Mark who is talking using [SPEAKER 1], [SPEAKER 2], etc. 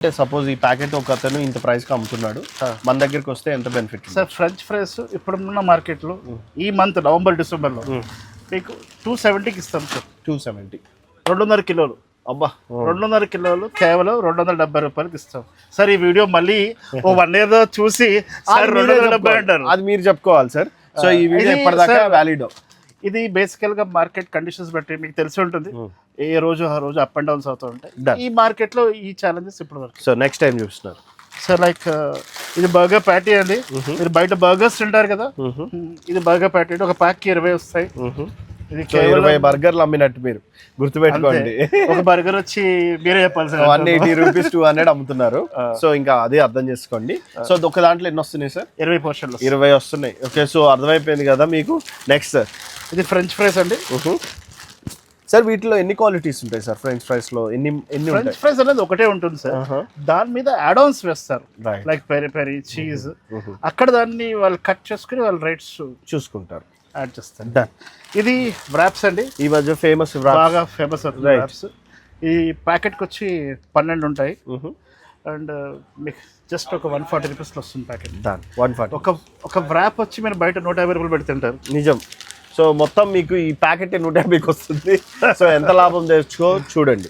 [SPEAKER 1] అంటే సపోజ్ ఈ ప్యాకెట్ ఒక అతను ఇంత ప్రైస్కి అమ్ముతున్నాడు, మన దగ్గరికి వస్తే ఎంత బెనిఫిట్?
[SPEAKER 2] సార్ ఫ్రెంచ్ ఫ్రైస్ ఇప్పుడున్న మార్కెట్లో ఈ మంత్ నవంబర్ డిసెంబర్లో మీకు 270కి ఇస్తాం సార్.
[SPEAKER 1] 270,
[SPEAKER 2] 200 కిలోలు.
[SPEAKER 1] అబ్బా
[SPEAKER 2] 200 కిలోలు కేవలం 270 రూపాయలకి ఇస్తాం సార్. ఈ వీడియో మళ్ళీ ఓ 1 year చూసి సార్ 270 అంటారు,
[SPEAKER 1] అది మీరు చెప్పుకోవాలి సార్. సో ఈ వీడియో ఎప్పటిదాకా వ్యాలిడ్?
[SPEAKER 2] ఇది బేసికల్గా మార్కెట్ కండిషన్స్ బట్టి మీకు తెలిసి ఉంటుంది, ఏ రోజు ఆ రోజు అప్ అండ్ డౌన్స్ అవుతూ ఉంటాయి ఈ మార్కెట్లో. ఈ ఛాలెంజెస్ ఇప్పుడు వరకు.
[SPEAKER 1] సో నెక్స్ట్ టైం చూపిస్తున్నారు
[SPEAKER 2] సార్ లైక్ ఇది బర్గర్ ప్యాటీ అండి. మీరు బయట బర్గర్స్ తింటారు కదా, ఇది బర్గర్ ప్యాటీ అంటే ఒక ప్యాక్కి 20 వస్తాయి. ఇది
[SPEAKER 1] 20 బర్గర్లు అమ్మినట్టు మీరు గుర్తుపెట్టుకోండి.
[SPEAKER 2] ఒక బర్గర్ వచ్చి మీరే చెప్పాలి సార్
[SPEAKER 1] 180 రూపీస్ 200 అమ్ముతున్నారు. సో ఇంకా అదే అర్థం చేసుకోండి. సో ఒక దాంట్లో ఎన్ని వస్తున్నాయి సార్?
[SPEAKER 2] 20 పోర్షన్లు
[SPEAKER 1] 20 వస్తున్నాయి. ఓకే, సో అర్థమైపోయింది కదా మీకు. నెక్స్ట్ సార్,
[SPEAKER 2] ఇది ఫ్రెంచ్ ఫ్రైస్ అండి.
[SPEAKER 1] సార్ వీటిలో ఎన్ని క్వాలిటీస్ ఉంటాయి సార్? ఫ్రెంచ్ ఫ్రైస్ లో ఎన్ని
[SPEAKER 2] ఫ్రెంచ్ ఫ్రైస్ అనేది ఒకటే ఉంటుంది సార్. దాని మీద యాడ్-ఆన్స్ వేస్తారు,
[SPEAKER 1] Right.
[SPEAKER 2] Like peri peri cheese. అక్కడ దాన్ని వాళ్ళు కట్ చేసుకుని వాళ్ళు రేట్స్
[SPEAKER 1] చూసుకుంటారు,
[SPEAKER 2] యాడ్ చేస్తారు. ఇది వ్రాప్స్ అండి,
[SPEAKER 1] ఈ మధ్య ఫేమస్
[SPEAKER 2] బాగా ఫేమస్ అవుతుంది వ్రాప్స్. ఈ ప్యాకెట్కి వచ్చి 12 ఉంటాయి అండ్ మీకు జస్ట్ ఒక 140 రూపీస్లో వస్తుంది ప్యాకెట్.
[SPEAKER 1] 140.
[SPEAKER 2] ఒక వ్రాప్ వచ్చి మీరు బయట 150 రూపాయలు పెడుతుంటారు.
[SPEAKER 1] నిజం. సో మొత్తం మీకు ఈ ప్యాకెట్ 150కి వస్తుంది. సో ఎంత లాభం తెచ్చుకో చూడండి.